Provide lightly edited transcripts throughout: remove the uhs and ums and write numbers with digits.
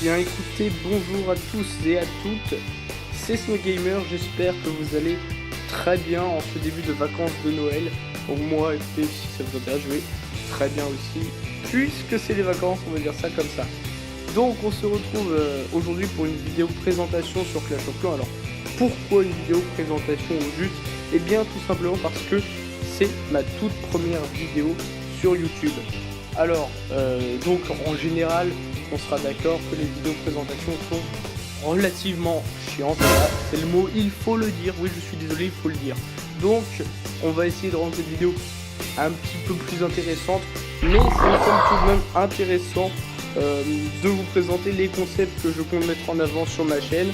bien écoutez, bonjour à tous et à toutes, c'est SnowGamer, j'espère que vous allez très bien en ce début de vacances de Noël. Pour moi, écoutez, si ça vous intéresse, je vais très bien aussi, puisque c'est les vacances, on va dire ça comme ça. Donc on se retrouve aujourd'hui pour une vidéo présentation sur Clash of Clans. Alors pourquoi une vidéo présentation au juste? Eh bien tout simplement parce que c'est ma toute première vidéo sur YouTube. Alors donc en général on sera d'accord que les vidéos présentations sont relativement chiantes, voilà, c'est le mot, il faut le dire, oui je suis désolé, il faut le dire. Donc on va essayer de rendre cette vidéo un petit peu plus intéressante, mais c'est tout de même intéressant de vous présenter les concepts que je compte mettre en avant sur ma chaîne.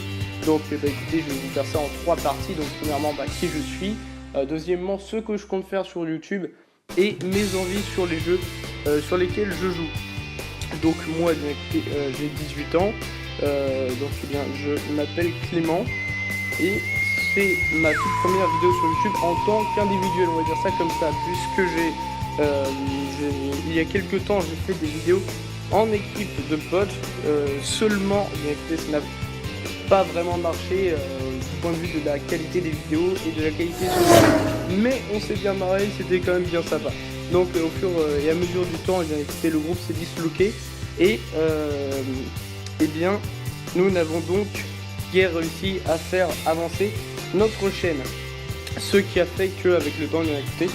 Donc écoutez, je vais vous faire ça en 3 parties. Donc premièrement qui je suis, deuxièmement ce que je compte faire sur YouTube et mes envies sur les jeux sur lesquels je joue. Donc moi j'ai 18 ans, donc je m'appelle Clément et c'est ma toute première vidéo sur YouTube en tant qu'individuel, on va dire ça comme ça, puisque il y a quelques temps j'ai fait des vidéos en équipe de potes seulement. Écoutez, ça n'a pas vraiment marché du point de vue de la qualité des vidéos et de la qualité sonore, mais on s'est bien marré, c'était quand même bien sympa. Donc au fur et à mesure du temps, écoutez, le groupe s'est disloqué et bien nous n'avons donc guère réussi à faire avancer notre chaîne, ce qui a fait qu'avec le temps, écoutez,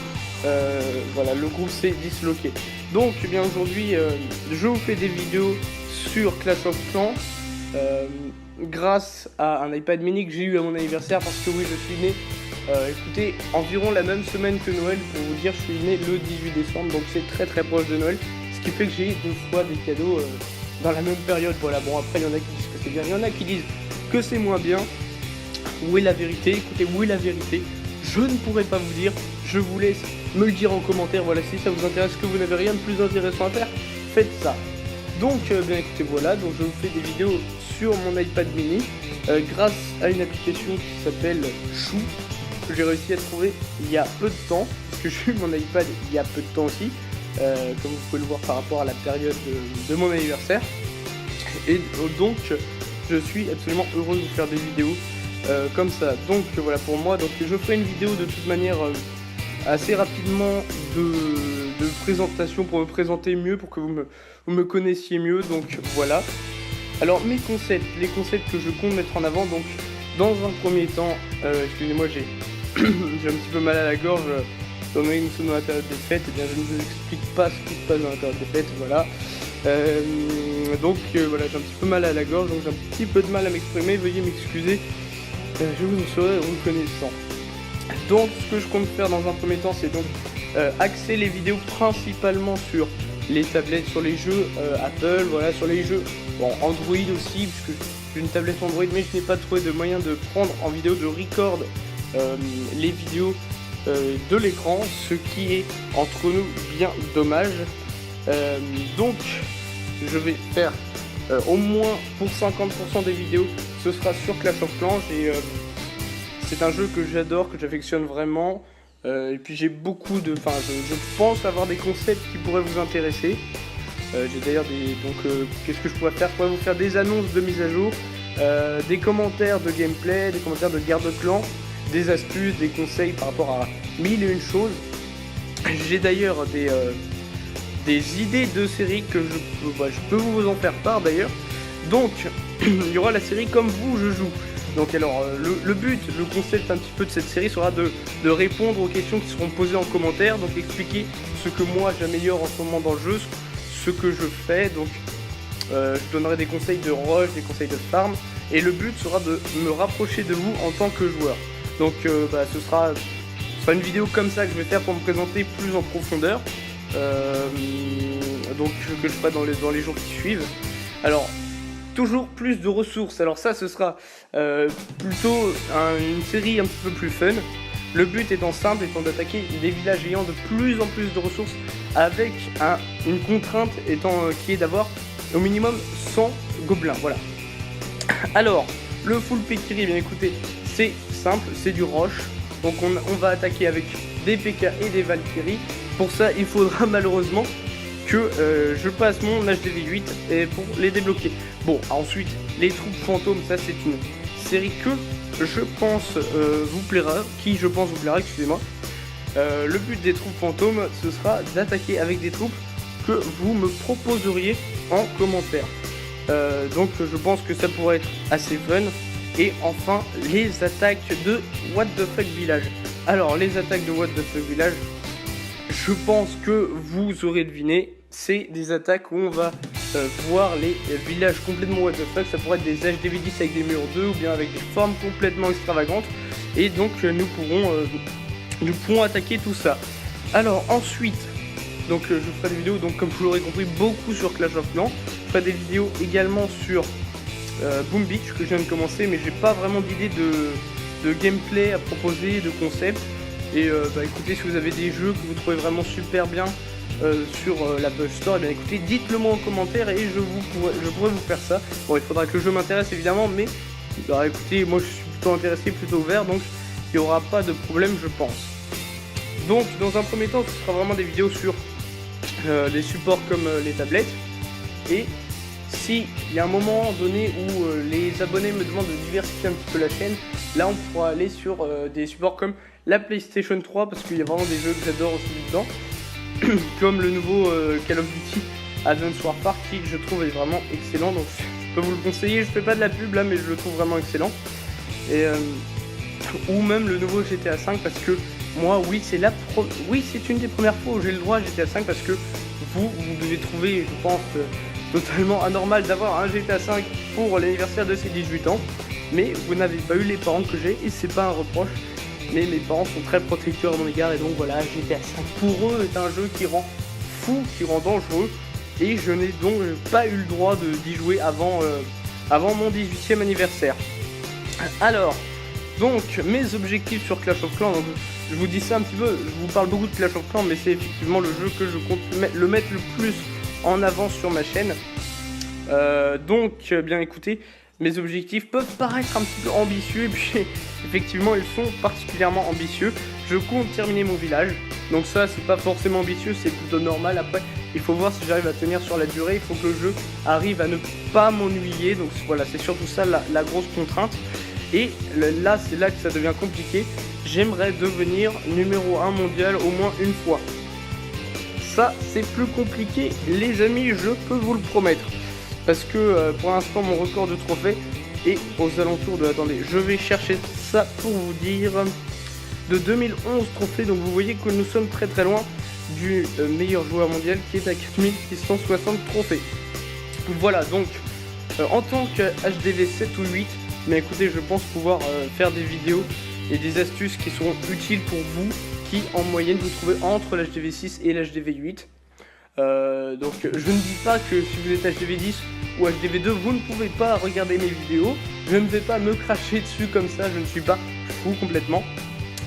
voilà, le groupe s'est disloqué. Donc bien aujourd'hui je vous fais des vidéos sur Clash of Clans grâce à un iPad mini que j'ai eu à mon anniversaire, parce que oui je suis né écoutez, environ la même semaine que Noël. Pour vous dire, je suis né le 18 décembre, donc c'est très très proche de Noël, ce qui fait que j'ai eu 2 fois des cadeaux dans la même période. Voilà, bon après il y en a qui disent que c'est bien, il y en a qui disent que c'est moins bien. Où est la vérité? Écoutez, où est la vérité? Je ne pourrais pas vous dire, je vous laisse me le dire en commentaire. Voilà, si ça vous intéresse, que vous n'avez rien de plus intéressant à faire, faites ça. Donc bien écoutez, voilà, donc je vous fais des vidéos sur mon iPad mini grâce à une application qui s'appelle Chou, que j'ai réussi à trouver il y a peu de temps, parce que j'ai eu mon iPad il y a peu de temps aussi, comme vous pouvez le voir par rapport à la période de mon anniversaire. Et donc je suis absolument heureux de vous faire des vidéos comme ça. Donc voilà, pour moi, donc je ferai une vidéo de toute manière assez rapidement de présentation pour me présenter mieux, pour que vous me connaissiez mieux. Donc voilà. Alors mes concepts, les concepts que je compte mettre en avant, donc dans un premier temps, excusez-moi, j'ai un petit peu mal à la gorge, étant donné que nous sommes dans la période des fêtes, et bien je ne vous explique pas ce qui se passe dans la période des fêtes, voilà. Donc voilà, j'ai un petit peu mal à la gorge, donc j'ai un petit peu de mal à m'exprimer, veuillez m'excuser, je vous en serai reconnaissant. Donc ce que je compte faire dans un premier temps, c'est donc axer les vidéos principalement sur les tablettes, sur les jeux Apple, voilà, sur les jeux Android aussi, puisque j'ai une tablette Android, mais je n'ai pas trouvé de moyen de prendre en vidéo, de record les vidéos de l'écran, ce qui est entre nous bien dommage. Donc je vais faire au moins pour 50% des vidéos, ce sera sur Clash of Clans. C'est un jeu que j'adore, que j'affectionne vraiment, et puis j'ai beaucoup de, je pense avoir des concepts qui pourraient vous intéresser. J'ai d'ailleurs qu'est-ce que je pourrais faire? Je pourrais vous faire des annonces de mise à jour, des commentaires de gameplay, des commentaires de guerre de clans, des astuces, des conseils par rapport à 1000 et une choses. J'ai d'ailleurs des idées de séries que je peux vous en faire part d'ailleurs. Donc il y aura la série Comme vous je joue. Donc alors le but, le concept un petit peu de cette série sera de répondre aux questions qui seront posées en commentaire, donc expliquer ce que moi j'améliore en ce moment dans le jeu, ce que je fais. Donc je donnerai des conseils de rush, des conseils de farm, et le but sera de me rapprocher de vous en tant que joueur. Donc ce sera une vidéo comme ça que je vais faire pour me présenter plus en profondeur, donc que je ferai dans les jours qui suivent. Alors toujours plus de ressources, alors ça ce sera plutôt une série un petit peu plus fun. Le but étant simple, étant d'attaquer des villages ayant de plus en plus de ressources, avec une contrainte qui est d'avoir au minimum 100 gobelins, voilà. Alors le full Pekiri, bien écoutez, c'est simple, c'est du roche. Donc on va attaquer avec des PK et des Valkyries. Pour ça il faudra malheureusement que je passe mon HDV8 et pour les débloquer. Bon, ensuite, les troupes fantômes, ça c'est une série que je pense vous plaira, excusez-moi. Le but des troupes fantômes, ce sera d'attaquer avec des troupes que vous me proposeriez en commentaire. Donc je pense que ça pourrait être assez fun. Et enfin, les attaques de What the Fuck Village. Alors, les attaques de What the Fuck Village, je pense que vous aurez deviné, c'est des attaques où on va voir les villages complètement What the Fuck. Ça pourrait être des HDV10 avec des murs 2 ou bien avec des formes complètement extravagantes. Et donc, nous pourrons attaquer tout ça. Alors, ensuite, donc je ferai des vidéos, donc comme vous l'aurez compris, beaucoup sur Clash of Clans. Je ferai des vidéos également sur Boom Beach que je viens de commencer, mais j'ai pas vraiment d'idée de gameplay à proposer, de concept. Et écoutez, si vous avez des jeux que vous trouvez vraiment super bien sur l'Apple Store, et bien écoutez, dites-le moi en commentaire et je pourrais vous faire ça. Bon, il faudra que le jeu m'intéresse évidemment, mais écoutez, moi je suis plutôt intéressé, plutôt ouvert, donc il n'y aura pas de problème, je pense. Donc dans un premier temps, ce sera vraiment des vidéos sur les supports comme les tablettes. Et si il y a un moment donné où les abonnés me demandent de diversifier un petit peu la chaîne, là on pourra aller sur des supports comme la PlayStation 3, parce qu'il y a vraiment des jeux que j'adore aussi dedans, comme le nouveau Call of Duty Advanced Warfare, qui je trouve est vraiment excellent. Donc je peux vous le conseiller, je fais pas de la pub là, mais je le trouve vraiment excellent. Et ou même le nouveau GTA 5, parce que moi oui c'est une des premières fois où j'ai le droit à GTA 5, parce que vous devez trouver, je pense, totalement anormal d'avoir un GTA 5 pour l'anniversaire de ses 18 ans, mais vous n'avez pas eu les parents que j'ai, et c'est pas un reproche, mais mes parents sont très protecteurs à mon égard, et donc voilà, GTA 5 pour eux est un jeu qui rend fou, qui rend dangereux, et je n'ai donc pas eu le droit d'y jouer avant mon 18e anniversaire. Alors, donc mes objectifs sur Clash of Clans, donc, je vous dis ça un petit peu, je vous parle beaucoup de Clash of Clans, mais c'est effectivement le jeu que je compte le mettre le plus en avant sur ma chaîne. Donc bien écoutez, mes objectifs peuvent paraître un petit peu ambitieux, et puis effectivement ils sont particulièrement ambitieux. Je compte terminer mon village, donc ça c'est pas forcément ambitieux, c'est plutôt normal. Après il faut voir si j'arrive à tenir sur la durée, il faut que le jeu arrive à ne pas m'ennuyer, donc voilà, c'est surtout ça la grosse contrainte. Et là c'est là que ça devient compliqué. J'aimerais devenir numéro 1 mondial au moins une fois. Ça c'est plus compliqué les amis, je peux vous le promettre, parce que pour l'instant mon record de trophées est aux alentours de, attendez, je vais chercher ça pour vous dire, de 2011 trophées. Donc vous voyez que nous sommes très très loin du meilleur joueur mondial qui est à 4660 trophées. Voilà, donc en tant que HDV 7 ou 8, mais écoutez, je pense pouvoir faire des vidéos et des astuces qui seront utiles pour vous, qui en moyenne vous trouvez entre l'HDV 6 et l'HDV 8. Donc je ne dis pas que si vous êtes HDV 10 ou HDV 2 vous ne pouvez pas regarder mes vidéos, je ne vais pas me cracher dessus comme ça, je ne suis pas fou complètement,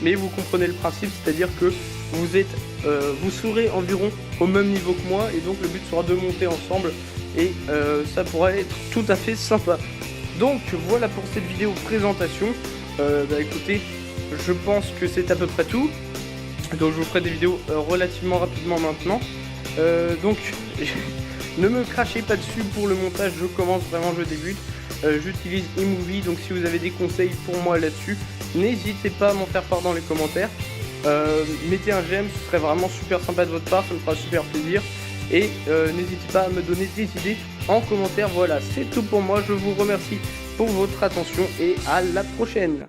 mais vous comprenez le principe, c'est-à-dire que vous serez environ au même niveau que moi, et donc le but sera de monter ensemble, et ça pourrait être tout à fait sympa. Donc voilà pour cette vidéo présentation. Écoutez, je pense que c'est à peu près tout, donc je vous ferai des vidéos relativement rapidement maintenant. Donc ne me crachez pas dessus pour le montage, je commence vraiment, je débute. J'utilise iMovie, donc si vous avez des conseils pour moi là-dessus, n'hésitez pas à m'en faire part dans les commentaires. Mettez un j'aime, ce serait vraiment super sympa de votre part, ça me fera super plaisir. Et n'hésitez pas à me donner des idées en commentaire. Voilà, c'est tout pour moi, je vous remercie pour votre attention et à la prochaine.